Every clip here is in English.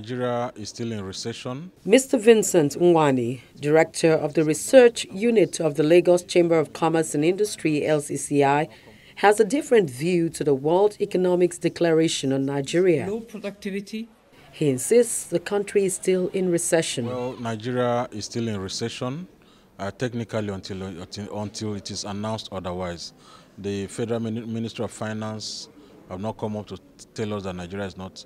Nigeria is still in recession. Mr. Vincent Nwani, Director of the Research Unit of the Lagos Chamber of Commerce and Industry, LCCI, has a different view to the World Economic Declaration on Nigeria. Low productivity. He insists the country is still in recession. Well, Nigeria is still in recession, technically until it is announced otherwise. The Federal Ministry of Finance have not come up to tell us that Nigeria is not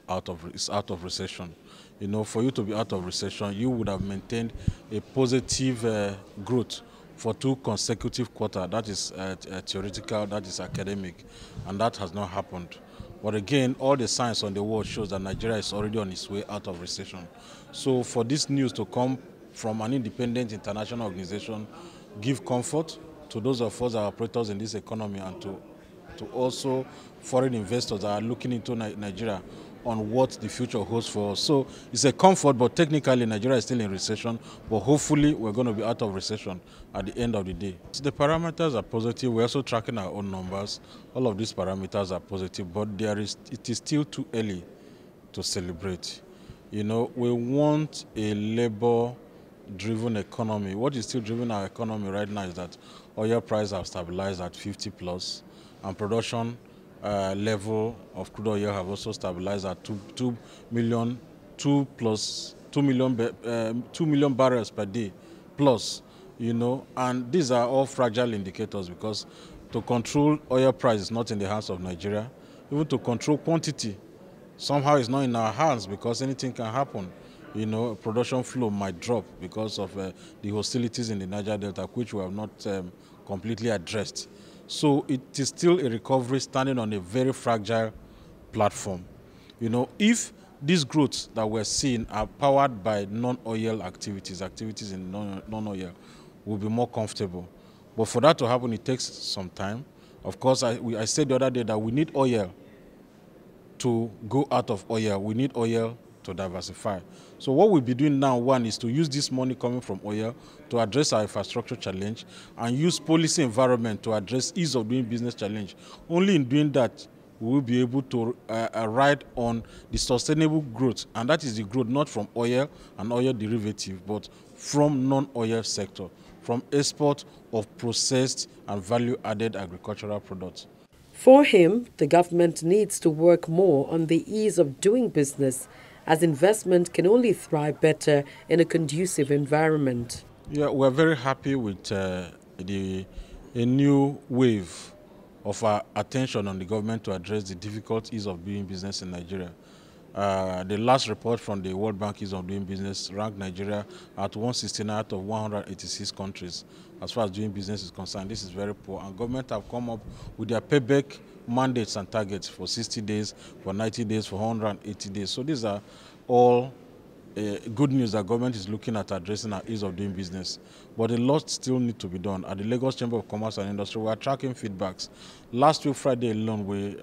out of recession. You know, for you to be out of recession, you would have maintained a positive growth for 2 consecutive quarters. That is theoretical, that is academic, and that has not happened. But again, all the signs on the world shows that Nigeria is already on its way out of recession. So for this news to come from an independent international organization, give comfort to those of us that are operators in this economy, and to also foreign investors that are looking into Nigeria on what the future holds for us. So it's a comfort, but technically Nigeria is still in recession, but hopefully we're going to be out of recession at the end of the day. So the parameters are positive. We're also tracking our own numbers. All of these parameters are positive, but it is still too early to celebrate. You know, we want a labor-driven economy. What is still driving our economy right now is that oil prices have stabilized at 50 plus, and production level of crude oil have also stabilized at 2 million barrels per day plus, you know, and these are all fragile indicators, because to control oil price is not in the hands of Nigeria. Even to control quantity, somehow it's not in our hands, because anything can happen. You know, production flow might drop because of the hostilities in the Niger Delta, which we have not completely addressed. So it is still a recovery standing on a very fragile platform. You know, if these growths that we're seeing are powered by non-oil activities in non-oil, we'll be more comfortable. But for that to happen, it takes some time. Of course, I said the other day that we need oil to go out of oil. We need oil to diversify. So what we'll be doing now, one, is to use this money coming from oil to address our infrastructure challenge, and use policy environment to address ease of doing business challenge. Only in doing that, we will be able to ride on the sustainable growth, and that is the growth not from oil and oil derivative, but from non-oil sector, from export of processed and value-added agricultural products. For him, the government needs to work more on the ease of doing business, as investment can only thrive better in a conducive environment. Yeah, we're very happy with a new wave of our attention on the government to address the difficult ease of doing business in Nigeria. The last report from the World Bank Ease of Doing Business ranked Nigeria at 169 out of 186 countries as far as doing business is concerned. This is very poor, and government have come up with their payback mandates and targets for 60 days, for 90 days, for 180 days. So these are all good news that government is looking at addressing our ease of doing business. But a lot still need to be done. At the Lagos Chamber of Commerce and Industry, we are tracking feedbacks. Last week, Friday alone, we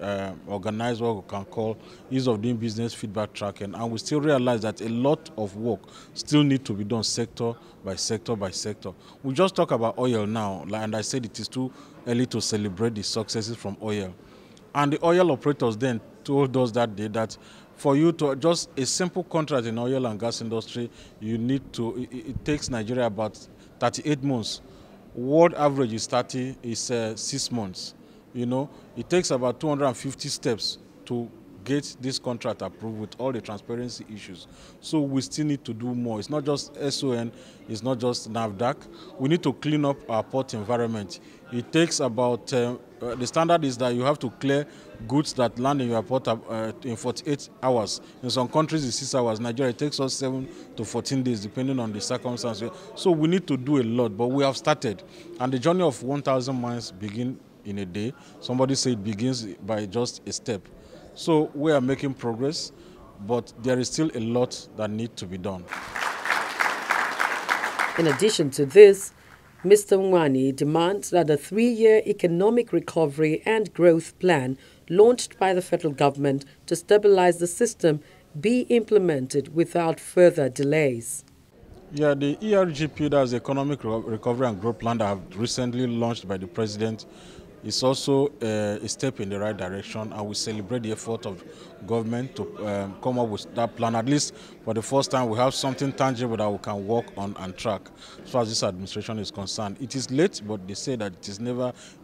organized what we can call ease of doing business feedback tracking, and we still realize that a lot of work still need to be done sector by sector by sector. We just talk about oil now, and I said it is too early to celebrate the successes from oil. And the oil operators then told us that day that for you to just a simple contract in oil and gas industry, you need to, it takes Nigeria about 38 months. World average is 6 months. You know, it takes about 250 steps to get this contract approved with all the transparency issues. So we still need to do more. It's not just SON, it's not just NAFDAC. We need to clean up our port environment. It takes about, the standard is that you have to clear goods that land in your port in 48 hours. In some countries it's 6 hours. Nigeria, it takes us 7 to 14 days depending on the circumstances. So we need to do a lot, but we have started. And the journey of 1,000 miles begins in a day. Somebody said it begins by just a step. So we are making progress, but there is still a lot that needs to be done. In addition to this, Mr. Nwani demands that the 3-year economic recovery and growth plan launched by the federal government to stabilize the system be implemented without further delays. Yeah, the ERGP, that's the Economic Recovery and Growth Plan that have recently launched by the President, It's also a step in the right direction, and we celebrate the effort of government to come up with that plan. At least for the first time, we have something tangible that we can work on and track as far as this administration is concerned. It is late, but they say that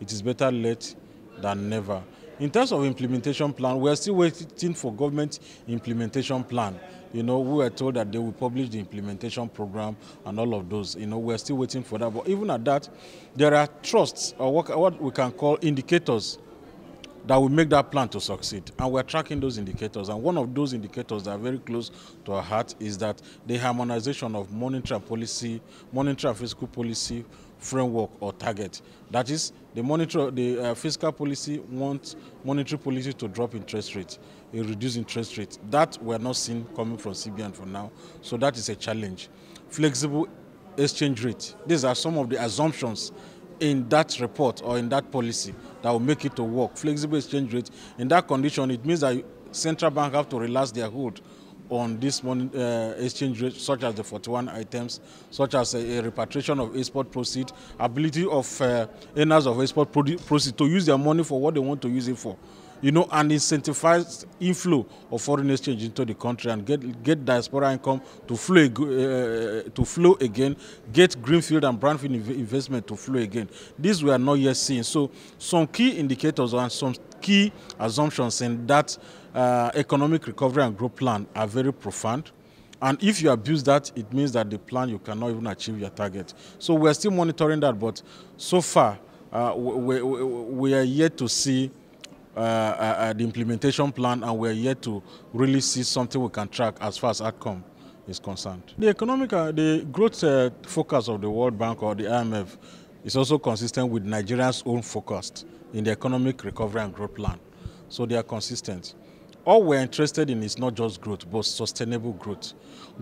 it is better late than never. In terms of implementation plan, we are still waiting for government implementation plan. We were told that they will publish the implementation program and all of those. We are still waiting for that. But even at that, there are trusts, or what we can call indicators, that will make that plan to succeed. And we're tracking those indicators. And one of those indicators that are very close to our heart is that the harmonization of monetary and fiscal policy framework or target. That is, the fiscal policy wants monetary policy to drop interest rates, reduce interest rates. That we're not seeing coming from CBN for now. So that is a challenge. Flexible exchange rate. These are some of the assumptions in that report or in that policy that will make it to work. Flexible exchange rate. In that condition, it means that central bank have to relax their hold on this exchange rate, such as the 41 items, such as a repatriation of export proceeds, ability of owners of export proceeds to use their money for what they want to use it for. And incentivize inflow of foreign exchange into the country and get diaspora income to flow again, get greenfield and brownfield investment to flow again. These we are not yet seeing. So some key indicators and some key assumptions in that economic recovery and growth plan are very profound. And if you abuse that, it means that the plan, you cannot even achieve your target. So we are still monitoring that, but so far we are yet to see the implementation plan, and we're yet to really see something we can track as far as outcome is concerned. The growth focus of the World Bank or the IMF is also consistent with Nigeria's own focus in the economic recovery and growth plan. So they are consistent. All we're interested in is not just growth, but sustainable growth.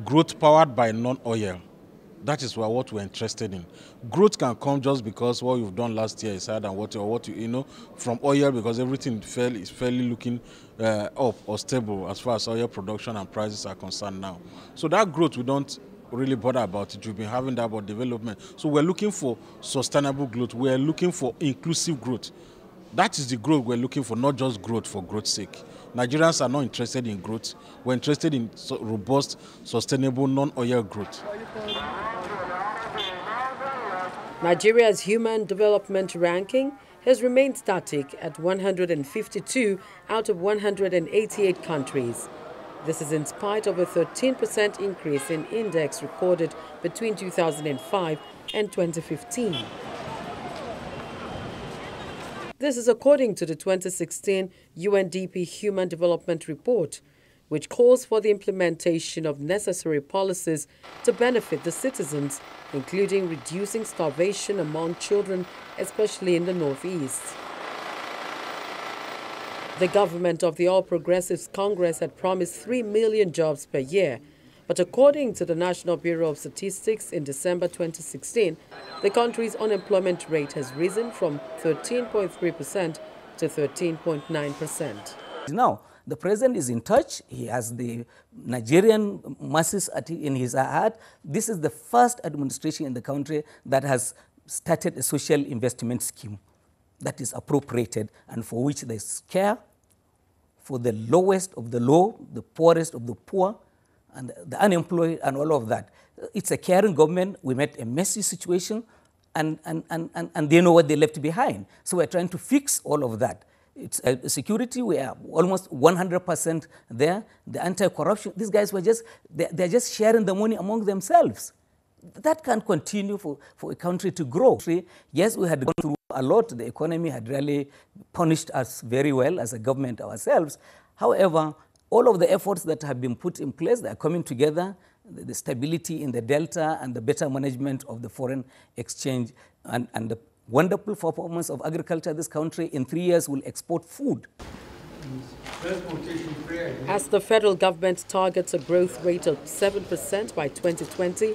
Growth powered by non-oil. That is what we're interested in. Growth can come just because what you've done last year is higher than what you from oil, because everything is fairly looking up or stable as far as oil production and prices are concerned now. So that growth, we don't really bother about it. We've been having that about development. So we're looking for sustainable growth. We're looking for inclusive growth. That is the growth we're looking for, not just growth for growth's sake. Nigerians are not interested in growth. We're interested in robust, sustainable, non-oil growth. Nigeria's Human Development Ranking has remained static at 152 out of 188 countries. This is in spite of a 13% increase in index recorded between 2005 and 2015. This is according to the 2016 UNDP Human Development Report, which calls for the implementation of necessary policies to benefit the citizens, including reducing starvation among children, especially in the Northeast. The government of the All Progressives Congress had promised 3 million jobs per year, but according to the National Bureau of Statistics in December 2016, the country's unemployment rate has risen from 13.3% to 13.9%. Now, the president is in touch. He has the Nigerian masses in his heart. This is the first administration in the country that has started a social investment scheme that is appropriated and for which there is care for the lowest of the low, the poorest of the poor, and the unemployed and all of that. It's a caring government. We met a messy situation, and they know what they left behind. So we're trying to fix all of that. It's security, we are almost 100% there. The anti-corruption, these guys were they're just sharing the money among themselves. That can't continue for a country to grow. Yes, we had gone through a lot. The economy had really punished us very well as a government ourselves. However, all of the efforts that have been put in place, they are coming together. The stability in the Delta and the better management of the foreign exchange and the wonderful performance of agriculture. This country in 3 years will export food. As the federal government targets a growth rate of 7% by 2020,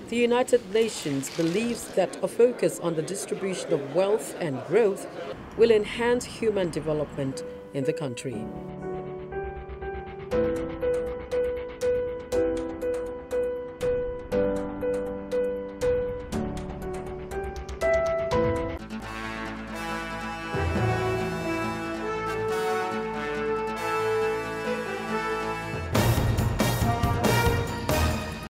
the United Nations believes that a focus on the distribution of wealth and growth will enhance human development in the country.